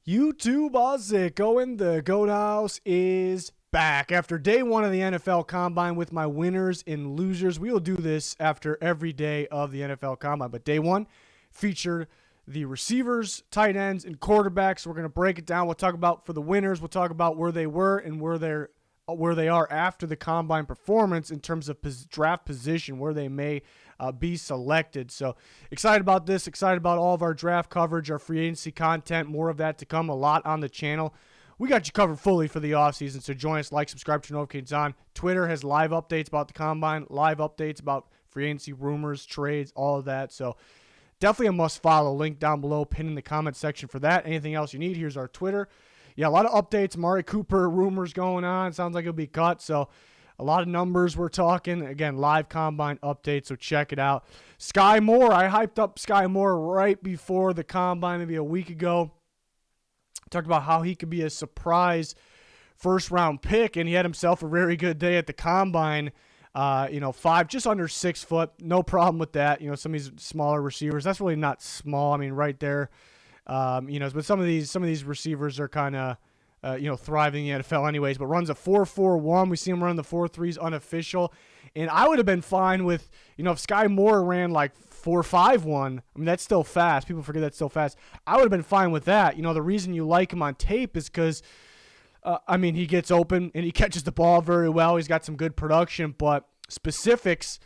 YouTube Ozzico in the Goat House is back. After day one of the NFL Combine with my winners and losers, we will do this after every day of the NFL Combine. But day one featured the receivers, tight ends, and quarterbacks. We're going to break it down. We'll talk about for the winners. We'll talk about where they were and where they are after the Combine performance in terms of draft position, where they may be selected. So excited about this, excited about all of our draft coverage, our free agency content, more of that to come, a lot on the channel. We got you covered fully for the offseason, so join us, like, subscribe, turn notifications on. Twitter has live updates about the Combine, live updates about free agency rumors, trades, all of that. So definitely a must follow. Link down below, pin in the comment section for that. Anything else you need, here's our Twitter. Yeah, a lot of updates. Amari Cooper rumors going on. Sounds like he'll be cut. So a lot of numbers we're talking. Again, live Combine updates, so check it out. Skye Moore. I hyped up Skye Moore right before the Combine, maybe a week ago. Talked about how he could be a surprise first-round pick, and he had himself a very good day at the Combine. Just under 6 foot. No problem with that. Some of these smaller receivers, that's really not small. I mean, right there. But some of these receivers are kind of, thriving in the NFL anyways, but runs a 4.41. We see him run the 4.3s unofficial. And I would have been fine with, if Skye Moore ran like 4.51, I mean, that's still fast. People forget that's still fast. I would have been fine with that. The reason you like him on tape is because, he gets open and he catches the ball very well. He's got some good production, but specifics,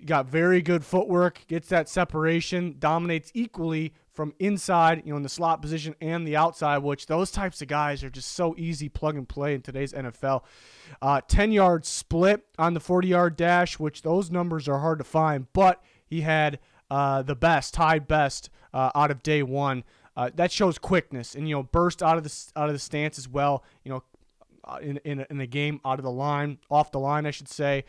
got very good footwork, gets that separation, dominates equally from inside, in the slot position and the outside, which those types of guys are just so easy plug and play in today's NFL. 10-yard split on the 40-yard dash, which those numbers are hard to find, but he had tied best out of day one. That shows quickness and, burst out of the stance as well, in the game off the line, I should say.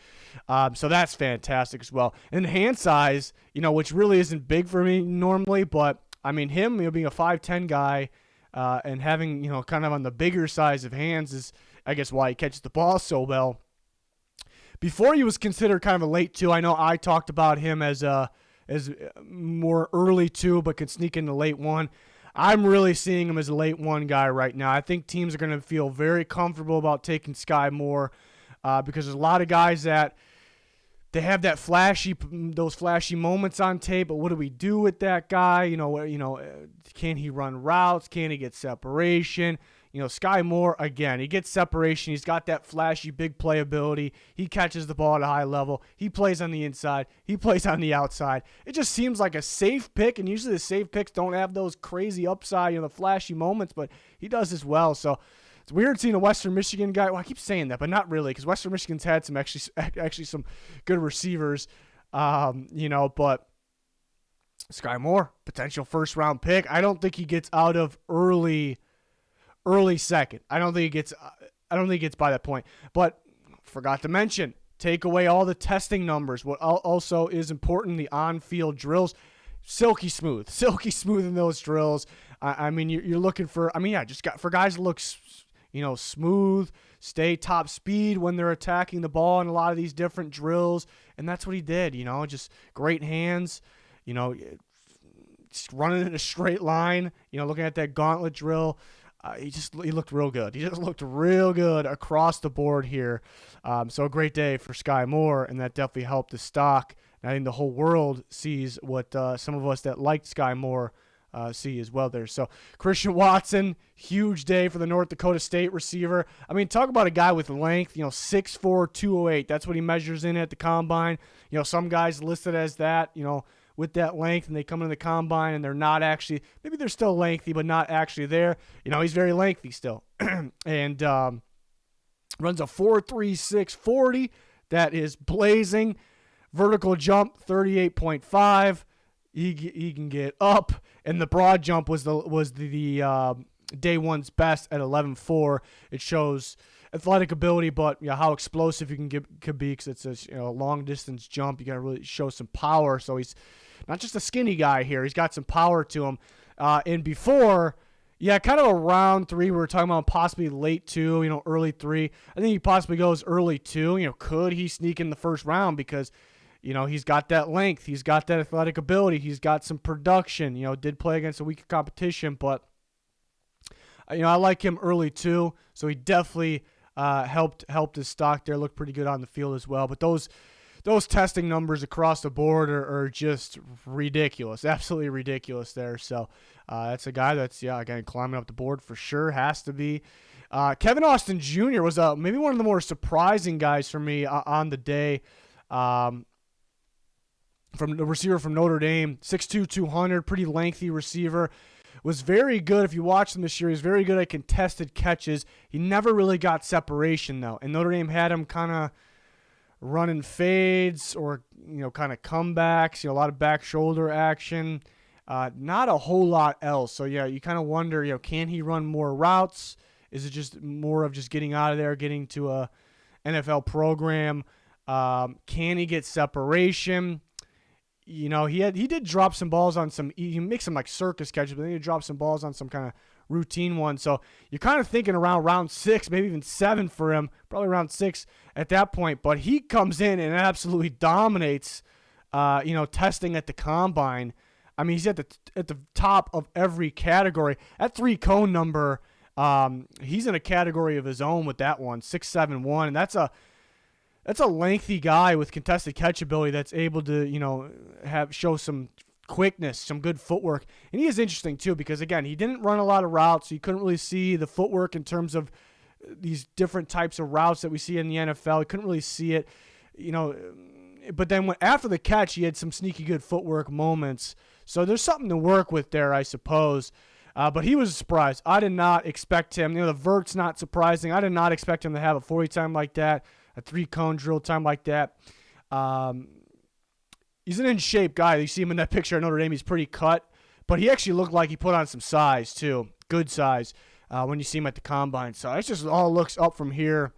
So that's fantastic as well. And hand size, which really isn't big for me normally, but him, being a 5'10" guy, and having, kind of on the bigger size of hands is, I guess, why he catches the ball so well. Before he was considered kind of a late 2, I know I talked about him as more early 2, but could sneak into late 1. I'm really seeing him as a late 1 guy right now. I think teams are going to feel very comfortable about taking Skye Moore because there's a lot of guys that they have those flashy moments on tape, but what do we do with that guy? Can he run routes? Can he get separation? Skye Moore, again, he gets separation. He's got that flashy big playability. He catches the ball at a high level. He plays on the inside. He plays on the outside. It just seems like a safe pick, and usually the safe picks don't have those crazy upside, the flashy moments, but he does as well. So it's weird seeing a Western Michigan guy. Well, I keep saying that, but not really, because Western Michigan's had some actually some good receivers, but Skye Moore, potential first-round pick. I don't think he gets out of early second. I don't think he gets by that point. But forgot to mention, take away all the testing numbers. What also is important, the on-field drills, silky smooth in those drills. You're looking for, for guys to look, smooth, stay top speed when they're attacking the ball in a lot of these different drills, and that's what he did. Just great hands, just running in a straight line. Looking at that gauntlet drill. He looked real good. He just looked real good across the board here. So a great day for Skye Moore, and that definitely helped the stock. And I think the whole world sees what some of us that liked Skye Moore see as well there. So Christian Watson, huge day for the North Dakota State receiver. Talk about a guy with length, 6'4", 208. That's what he measures in at the Combine. Some guys listed as that, with that length, and they come into the Combine and they're not actually, maybe they're still lengthy, but not actually there. He's very lengthy still. And runs a 4.36 40. That is blazing. Vertical jump, 38.5. He can get up, and the broad jump was the day one's best at 11.4. It shows athletic ability, but how explosive you could be, because it's a long distance jump. You got to really show some power. So he's not just a skinny guy here. He's got some power to him. And before, kind of around 3, we were talking about possibly late 2, early 3. I think he possibly goes early 2. Could he sneak in the first round because he's got that length, he's got that athletic ability, he's got some production. Did play against a weaker competition, but I like him early too, so he definitely helped his stock there. Looked pretty good on the field as well. But those testing numbers across the board are just ridiculous, absolutely ridiculous there. So that's a guy that's, again, climbing up the board for sure, has to be. Kelvin Austin Jr. was maybe one of the more surprising guys for me on the day. From the receiver from Notre Dame, 6'2", 200, pretty lengthy receiver. Was very good. If you watch him this year, he's very good at contested catches. He never really got separation, though. And Notre Dame had him kind of running fades or, kind of comebacks, a lot of back shoulder action. Not a whole lot else. So, you kind of wonder, can he run more routes? Is it just more of just getting out of there, getting to a NFL program? Can he get separation? He did drop some balls on some. He makes some like circus catches, but then he dropped some balls on some kind of routine one. So you're kind of thinking around round 6, maybe even 7 for him, probably around 6 at that point. But he comes in and absolutely dominates. Testing at the combine. I mean, he's at the top of every category. That 3 cone number, he's in a category of his own with that one, 6'7", and that's a lengthy guy with contested catch ability that's able to, show some quickness, some good footwork. And he is interesting too because, again, he didn't run a lot of routes, so you couldn't really see the footwork in terms of these different types of routes that we see in the NFL. You couldn't really see it, but then after the catch, he had some sneaky good footwork moments. So there's something to work with there, I suppose. But he was a surprise. I did not expect him. The vert's not surprising. I did not expect him to have a 40 time like that, a 3-cone drill time like that. He's an in-shape guy. You see him in that picture at Notre Dame. He's pretty cut. But he actually looked like he put on some size, too. Good size when you see him at the combine. So it just all looks up from here.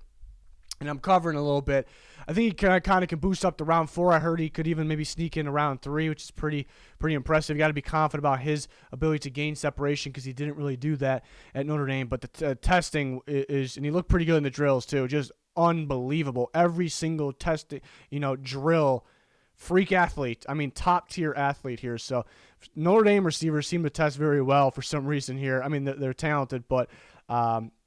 And I'm covering a little bit. I think he kind of can boost up to round 4. I heard he could even maybe sneak into round 3, which is pretty impressive. You got to be confident about his ability to gain separation because he didn't really do that at Notre Dame. But the testing is, and he looked pretty good in the drills too, just unbelievable. Every single testing, drill, freak athlete. I mean, top tier athlete here. So Notre Dame receivers seem to test very well for some reason here. I mean, they're talented, but.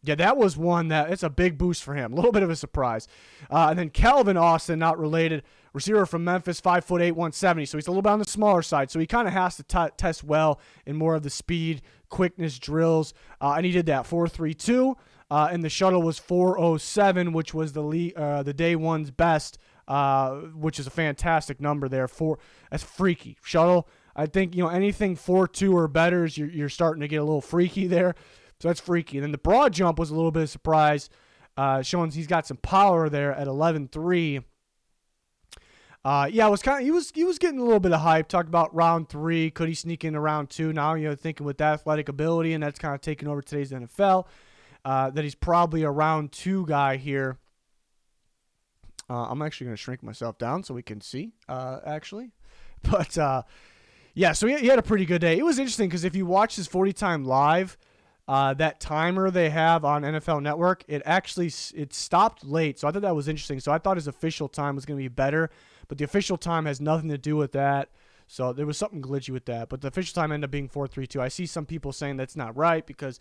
That was one it's a big boost for him. A little bit of a surprise. And then Kelvin Austin, not related, receiver from Memphis, 5'8", 170. So he's a little bit on the smaller side. So he kind of has to test well in more of the speed, quickness drills. And he did that, 4.32. And the shuttle was 4.07, which was the day one's best, which is a fantastic number there. That's freaky. Shuttle, I think, anything 4.2 or better, you're starting to get a little freaky there. So that's freaky. And then the broad jump was a little bit of a surprise, showing he's got some power there at 11.3. It was he was getting a little bit of hype. Talked about round 3. Could he sneak into round 2? Now thinking with that athletic ability, and that's kind of taking over today's NFL, that he's probably a round 2 guy here. I'm actually going to shrink myself down so we can see, actually. But, so he had a pretty good day. It was interesting because if you watch his 40 time live, that timer they have on NFL Network, it stopped late. So I thought that was interesting. So I thought his official time was going to be better, but the official time has nothing to do with that. So there was something glitchy with that. But the official time ended up being 4.32. I see some people saying that's not right because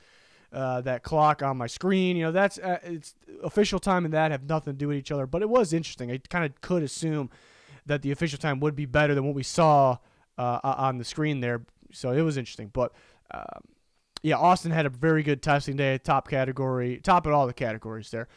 that clock on my screen, that's it's official time and that have nothing to do with each other. But it was interesting. I kind of could assume that the official time would be better than what we saw on the screen there. So it was interesting. But Austin had a very good testing day, top at all the categories there.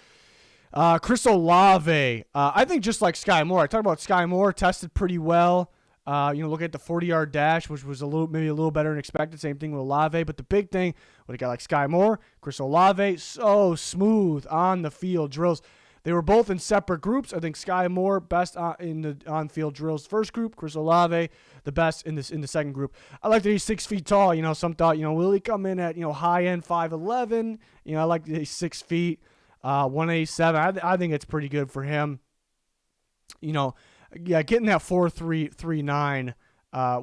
Chris Olave, I think just like Skye Moore. I talked about Skye Moore, tested pretty well. Look at the 40-yard dash, which was maybe a little better than expected. Same thing with Olave. But the big thing, what a guy like Skye Moore, Chris Olave, so smooth on the field drills. They were both in separate groups. I think Skye Moore best in the on-field drills first group. Chris Olave the best in the second group. I like that he's 6 feet tall. Some thought, will he come in at high end 5'11"? I like that he's 6 feet, 187. I think it's pretty good for him. Getting that 4.39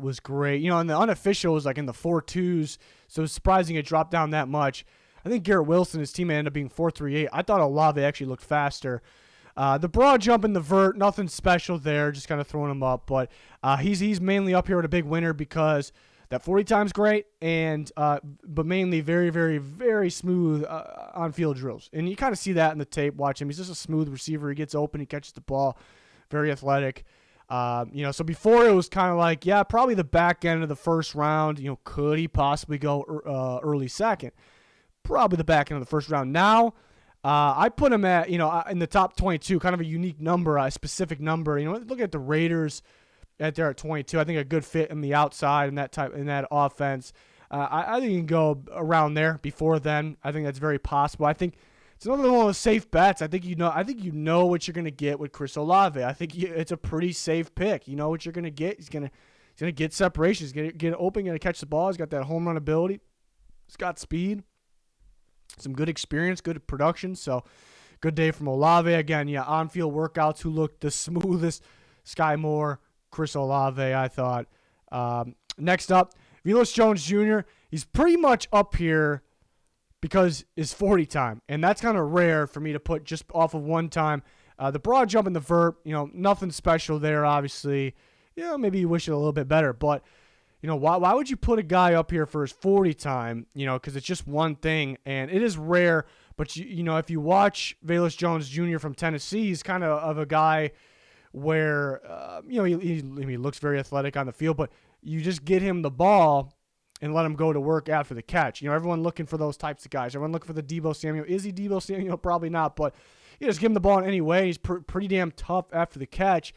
was great. And the unofficial was like in the 4.2s, so it's surprising it dropped down that much. I think Garrett Wilson, his teammate, ended up being 4.38. I thought Olave actually looked faster. The broad jump and the vert, nothing special there, just kind of throwing him up. But he's mainly up here with a big winner because that 40 time's great, and but mainly very, very, very smooth on-field drills. And you kind of see that in the tape. Watch him. He's just a smooth receiver. He gets open. He catches the ball. Very athletic. So before it was kind of like, yeah, probably the back end of the first round. Could he possibly go early second? Probably the back end of the first round. Now, I put him at, in the top 22, kind of a unique number, a specific number. Look at the Raiders at 22. I think a good fit in the outside in that offense. I think you can go around there before then. I think that's very possible. I think it's another one of those safe bets. I think you know what you're going to get with Chris Olave. I think it's a pretty safe pick. You know what you're going to get. He's going to get separation. He's going to get open, going to catch the ball. He's got that home run ability. He's got speed. Some good experience, good production. So good day from Olave. Again, on-field workouts who looked the smoothest. Skye Moore, Chris Olave, I thought. Next up, Willis Jones Jr. He's pretty much up here because it's 40 time, and that's kind of rare for me to put just off of one time. The broad jump and the vert, nothing special there, obviously. Maybe you wish it a little bit better, but why would you put a guy up here for his 40 time? Because it's just one thing, and it is rare. But if you watch Willis Jones Jr. from Tennessee, he's kind of a guy where he looks very athletic on the field, but you just get him the ball and let him go to work after the catch. Everyone looking for those types of guys. Everyone looking for the Deebo Samuel. Is he Deebo Samuel? Probably not, but you just give him the ball in any way. He's pretty damn tough after the catch.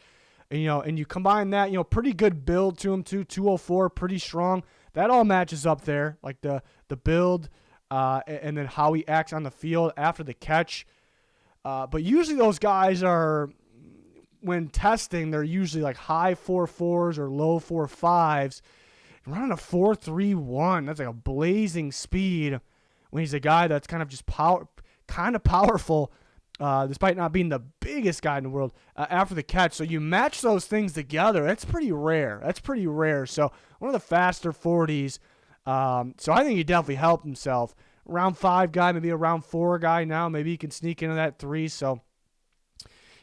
And you combine that, pretty good build to him too, 204, pretty strong. That all matches up there, like the build and then how he acts on the field after the catch. But usually those guys are, when testing, they're usually like high 4.4s or low 4.5s. Running a 4.31, that's like a blazing speed when he's a guy that's kind of just powerful. Despite not being the biggest guy in the world after the catch. So you match those things together. That's pretty rare. So one of the faster 40s. So I think he definitely helped himself. Round 5 guy, maybe a round 4 guy now. Maybe he can sneak into that 3. So,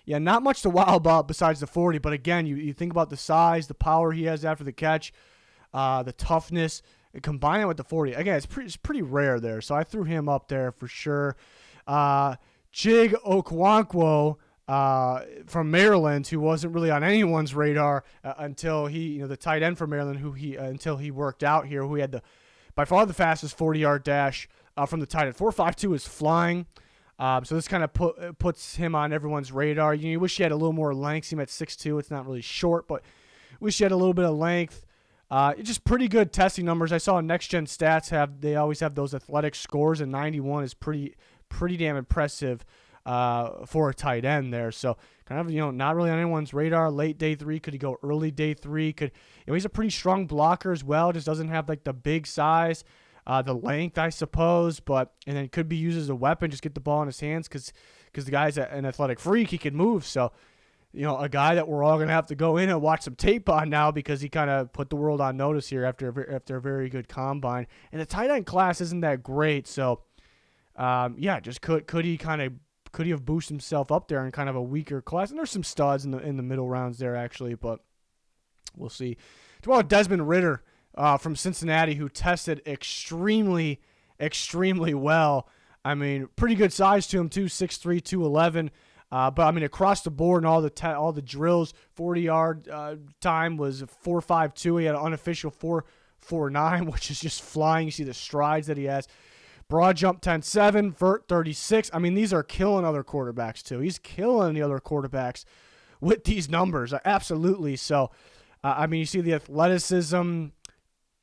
yeah, not much to wow about besides the 40. But, again, you think about the size, the power he has after the catch, the toughness, combine it with the 40. Again, it's pretty rare there. So I threw him up there for sure. Jig Okwankwo from Maryland, who wasn't really on anyone's radar until he, the tight end from Maryland, until he worked out here, who he had by far the fastest 40-yard dash from the tight end. 4.52 is flying. So this kind of puts him on everyone's radar. You wish he had a little more length. See him at 6'2". It's not really short, but wish he had a little bit of length. It's just pretty good testing numbers. I saw Next Gen Stats they always have those athletic scores, and 91 is pretty damn impressive for a tight end there. So kind of, not really on anyone's radar. Late day 3, could he go early day 3? He's a pretty strong blocker as well. Just doesn't have like the big size, the length, I suppose. And then could be used as a weapon. Just get the ball in his hands because the guy's an athletic freak. He can move. So, a guy that we're all gonna have to go in and watch some tape on now because he kind of put the world on notice here after a very good combine. And the tight end class isn't that great. So. Just could he have boosted himself up there in kind of a weaker class? And there's some studs in the middle rounds there actually, but we'll see. It's about Desmond Ritter from Cincinnati, who tested extremely, extremely well. I mean, pretty good size to him too, 6'3", 211. But I mean, across the board and all the drills, 40-yard time was 4.52. He had an unofficial 4.49, which is just flying. You see the strides that he has. Broad jump 10.7, vert 36. I mean, these are killing other quarterbacks too. He's killing the other quarterbacks with these numbers. Absolutely. So, you see the athleticism,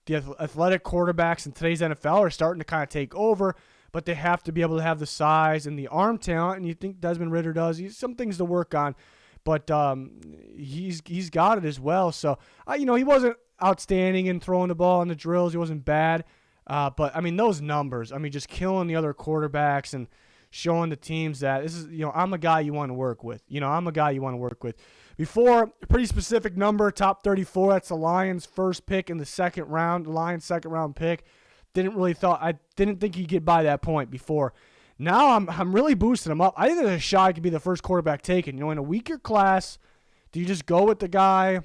the athletic quarterbacks in today's NFL are starting to kind of take over, but they have to be able to have the size and the arm talent, and you think Desmond Ritter does. He's some things to work on, but he's got it as well. So, he wasn't outstanding in throwing the ball in the drills. He wasn't bad. But, those numbers, just killing the other quarterbacks and showing the teams that this is, I'm a guy you want to work with. Before, a pretty specific number, top 34. That's the Lions' first pick in the second round, the Lions' second-round pick. I didn't think he'd get by that point before. Now I'm really boosting him up. I think there's a shot he could be the first quarterback taken. In a weaker class, do you just go with the guy?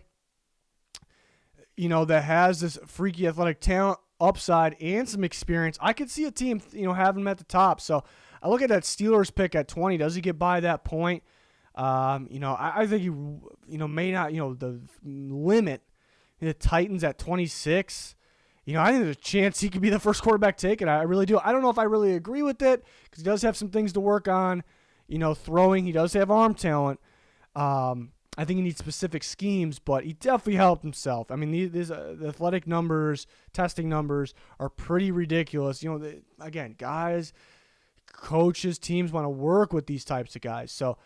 that has this freaky athletic talent, upside, and some experience, I could see a team, having him at the top. So I look at that Steelers pick at 20. Does he get by that point? I think he, may not, the limit, the Titans at 26. I think there's a chance he could be the first quarterback taken. I really do. I don't know if I really agree with it because he does have some things to work on. Throwing. He does have arm talent. I think he needs specific schemes, but he definitely helped himself. I mean, the athletic numbers, testing numbers are pretty ridiculous. Again, guys, coaches, teams want to work with these types of guys. So,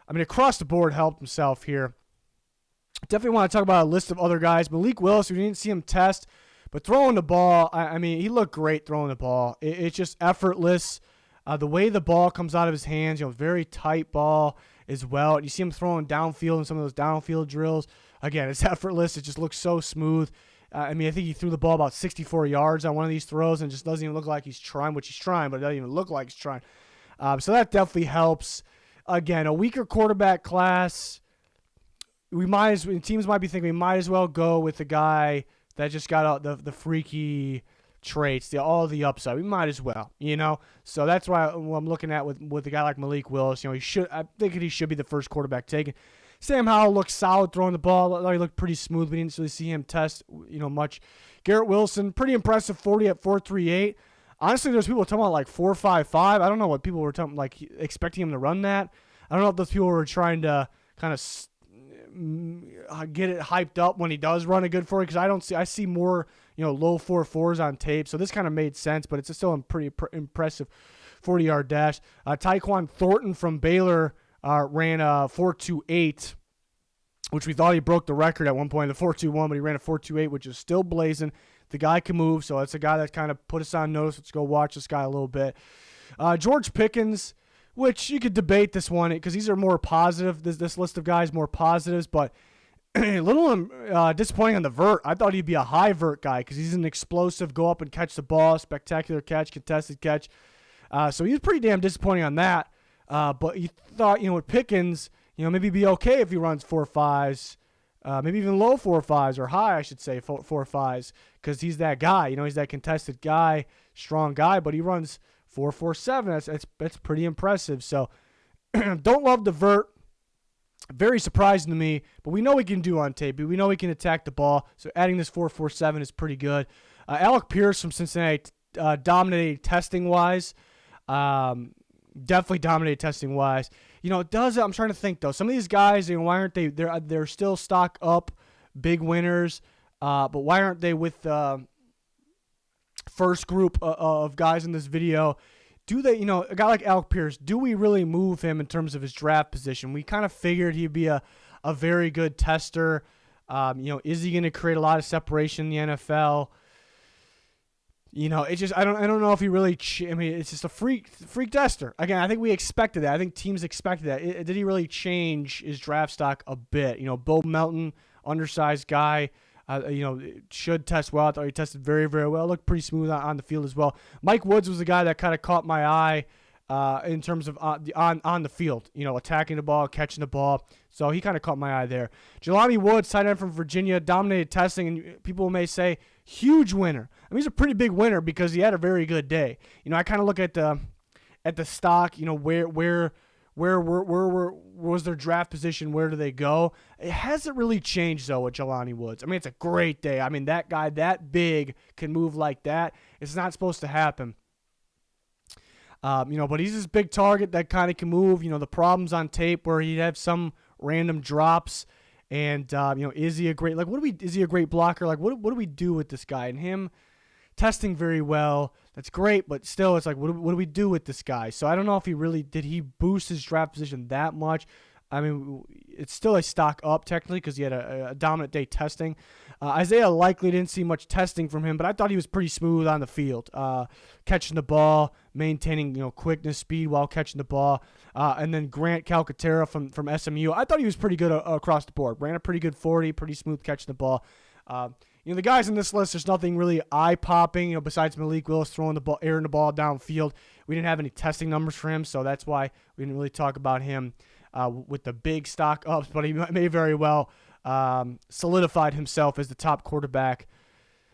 I mean, across the board, helped himself here. Definitely want to talk about a list of other guys. Malik Willis, we didn't see him test, but throwing the ball, I mean, he looked great throwing the ball. It's just effortless. The way the ball comes out of his hands, very tight ball as well. You see him throwing downfield in some of those downfield drills. Again, it's effortless. It just looks so smooth. I think he threw the ball about 64 yards on one of these throws and just doesn't even look like he's trying, which he's trying, but it doesn't even look like he's trying. So that definitely helps. Again, a weaker quarterback class. Teams might be thinking we might as well go with the guy that just got the freaky traits, all the upside. We might as well, So that's why I'm looking at with a guy like Malik Willis. I think he should be the first quarterback taken. Sam Howell looked solid throwing the ball. He looked pretty smooth. We didn't really see him test, much. Garrett Wilson, pretty impressive, 40 at 4.38. Honestly, there's people talking about like 4.55. I don't know what people were talking, like expecting him to run that. I don't know if those people were trying to kind of get it hyped up when he does run a good 40, because I see more low 4.4s on tape, so this kind of made sense, but it's still a pretty impressive 40-yard dash. Tyquan Thornton from Baylor ran a 4.28, which we thought he broke the record at one point, the 4.21, but he ran a 4.28, which is still blazing. The guy can move, so that's a guy that kind of put us on notice. Let's go watch this guy a little bit. George Pickens, which you could debate this one because these are more positive. This list of guys more positives, but a little disappointing on the vert. I thought he'd be a high vert guy because he's an explosive, go up and catch the ball, spectacular catch, contested catch. So he was pretty damn disappointing on that. But you thought, with Pickens, maybe be okay if he runs 4.5s, maybe even low 4.5s or high, I should say, 4.5s, because he's that guy. He's that contested guy, strong guy, but he runs 4.47. That's pretty impressive. So don't love the vert. Very surprising to me, but we know we can do on tape. We know we can attack the ball, so adding this 4.47 is pretty good. Alec Pierce from Cincinnati dominated testing-wise. Definitely dominated testing-wise. It does. I'm trying to think, though. Some of these guys, why aren't they? They're still stock up, big winners, but why aren't they with the first group of guys in this video? Do they, a guy like Alec Pierce, do we really move him in terms of his draft position? We kind of figured he'd be a very good tester. Is he going to create a lot of separation in the NFL? It's just I don't know if he really. It's just a freak tester. Again, I think we expected that. I think teams expected that. Did he really change his draft stock a bit? Bo Melton, undersized guy. Should test well. I thought he tested very, very well. Looked pretty smooth on the field as well. Mike Woods was the guy that kind of caught my eye in terms of on the field, attacking the ball, catching the ball. So he kind of caught my eye there. Jelani Woods, tight end from Virginia, dominated testing, and people may say huge winner. I mean, he's a pretty big winner because he had a very good day. I kind of look at the stock, where was their draft position? Where do they go? It hasn't really changed, though, with Jelani Woods. I mean, it's a great day. I mean, that guy that big can move like that. It's not supposed to happen. But he's this big target that kind of can move. The problems on tape where he'd have some random drops. And, is he a great, is he a great blocker? What do we do with this guy? And him testing very well. That's great, but still, it's what do we do with this guy? So I don't know if did he boost his draft position that much? I mean, it's still a stock up technically because he had a dominant day testing. Isaiah likely didn't see much testing from him, but I thought he was pretty smooth on the field, catching the ball, maintaining quickness, speed while catching the ball. And then Grant Calcaterra from SMU, I thought he was pretty good across the board. Ran a pretty good 40, pretty smooth catching the ball. The guys in this list, there's nothing really eye-popping, besides Malik Willis throwing the ball, airing the ball downfield. We didn't have any testing numbers for him, so that's why we didn't really talk about him with the big stock ups, but he may very well solidified himself as the top quarterback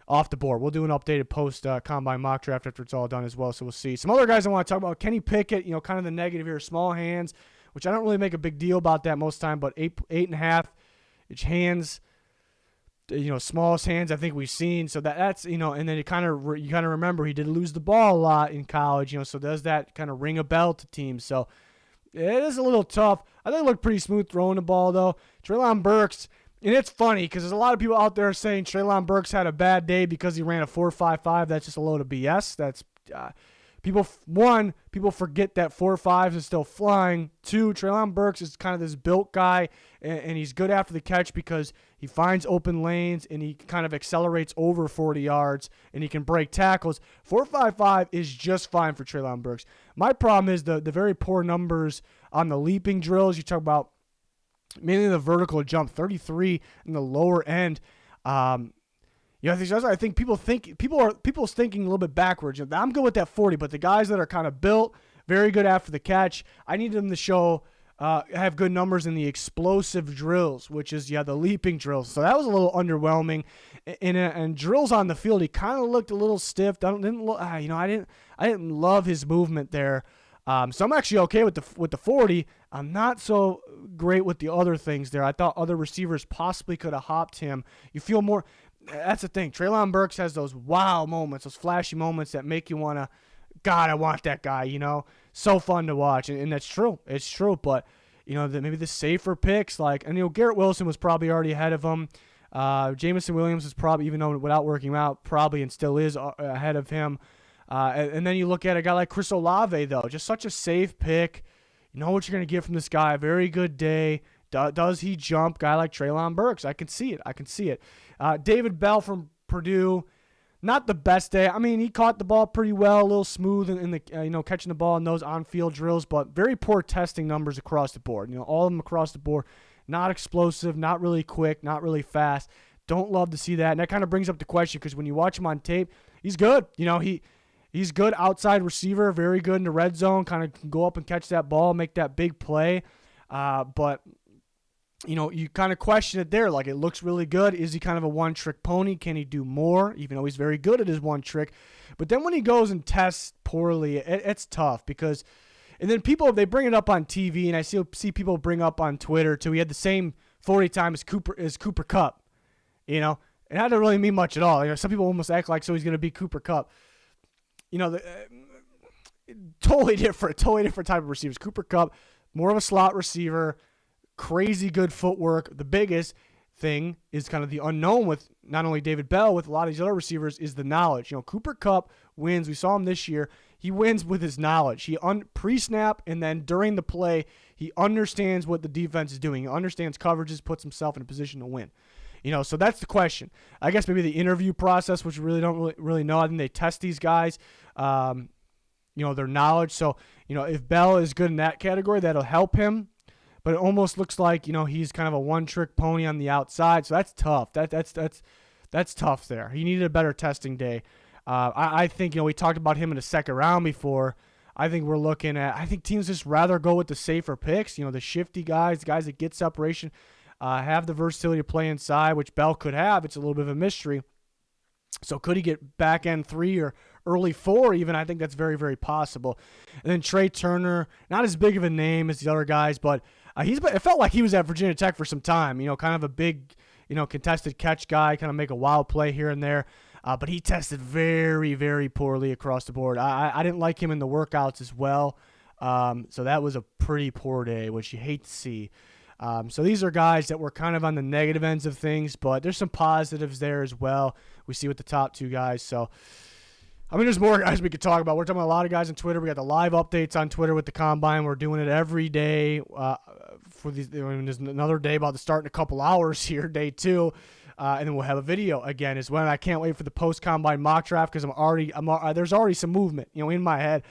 off the board. We'll do an updated post-combine mock draft after it's all done as well, so we'll see. Some other guys I want to talk about, Kenny Pickett, kind of the negative here, small hands, which I don't really make a big deal about that most time, but 8.5-inch hands, smallest hands I think we've seen. So that's and then you kind of remember he did lose the ball a lot in college. So does that kind of ring a bell to teams? So it is a little tough. I think it looked pretty smooth throwing the ball though. Treylon Burks, and it's funny because there's a lot of people out there saying Treylon Burks had a bad day because he ran a 4.55. That's just a load of BS. That's people forget that 4.5s is still flying. 2, Treylon Burks is kind of this built guy, and he's good after the catch because he finds open lanes and he kind of accelerates over 40 yards and he can break tackles. 4.55 is just fine for Treylon Burks. My problem is the very poor numbers on the leaping drills. You talk about mainly the vertical jump, 33 in the lower end. I think people's thinking a little bit backwards. I'm good with that 40, but the guys that are kind of built, very good after the catch, I need them to have good numbers in the explosive drills, which is the leaping drills. So that was a little underwhelming. And drills on the field, he kind of looked a little stiff. I didn't love his movement there. So I'm actually okay with the 40. I'm not so great with the other things there. I thought other receivers possibly could have hopped him. You feel more. That's the thing. Treylon Burks has those wow moments, those flashy moments that make you want to, God, I want that guy, So fun to watch. And that's true. It's true. But, maybe the safer picks, Garrett Wilson was probably already ahead of him. Jameson Williams is probably, even though without working out, probably and still is ahead of him. And then you look at a guy like Chris Olave, though, just such a safe pick. You know what you're going to get from this guy. Very good day. Does he jump? Guy like Treylon Burks. I can see it. David Bell from Purdue, not the best day. I mean, he caught the ball pretty well, a little smooth in the catching the ball in those on-field drills, but very poor testing numbers across the board. All of them across the board, not explosive, not really quick, not really fast. Don't love to see that. And that kind of brings up the question because when you watch him on tape, he's good. He's good outside receiver, very good in the red zone, kind of can go up and catch that ball, make that big play. But you kind of question it there. It looks really good. Is he kind of a one-trick pony? Can he do more, even though he's very good at his one trick? But then when he goes and tests poorly, it's tough because – and then they bring it up on TV, and I see people bring up on Twitter, too. He had the same 40 time as Cooper Kupp, It doesn't really mean much at all. Some people almost act like he's going to be Cooper Kupp. Totally different type of receivers. Cooper Kupp, more of a slot receiver, crazy good footwork. The biggest thing is kind of the unknown with not only David Bell, with a lot of these other receivers, is the knowledge. Cooper Kupp wins. We saw him this year. He wins with his knowledge. He pre-snap and then during the play, he understands what the defense is doing. He understands coverages, puts himself in a position to win. So that's the question. I guess maybe the interview process, which we really don't really know. I think they test these guys, their knowledge. So, if Bell is good in that category, that'll help him. But it almost looks like, he's kind of a one-trick pony on the outside. So that's tough. That's tough there. He needed a better testing day. I think, we talked about him in the second round before. I think teams just rather go with the safer picks, the shifty guys, the guys that get separation. Have the versatility to play inside, which Bell could have. It's a little bit of a mystery. So could he get back end 3 or early 4 even? I think that's very, very possible. And then Trey Turner, not as big of a name as the other guys, but it felt like he was at Virginia Tech for some time. Kind of a big, contested catch guy, kind of make a wild play here and there. But he tested very, very poorly across the board. I didn't like him in the workouts as well. So that was a pretty poor day, which you hate to see. So these are guys that were kind of on the negative ends of things, but there's some positives there as well. We see with the top 2 guys. So, there's more guys we could talk about. We're talking about a lot of guys on Twitter. We got the live updates on Twitter with the Combine. We're doing it every day for these. There's another day about to start in a couple hours here, day 2. And then we'll have a video again as well. I can't wait for the post-Combine mock draft because there's already some movement, in my head.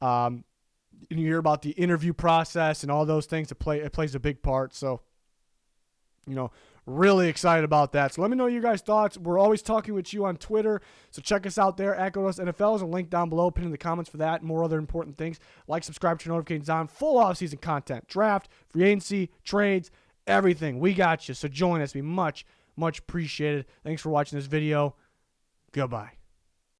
And you hear about the interview process and all those things. It plays a big part. So, really excited about that. So let me know your guys' thoughts. We're always talking with you on Twitter. So check us out there at NFL. There's a link down below. Pin in the comments for that and more other important things. Like, subscribe, turn notifications on. Full off-season content. Draft, free agency, trades, everything. We got you. So join us. Be much, much appreciated. Thanks for watching this video. Goodbye.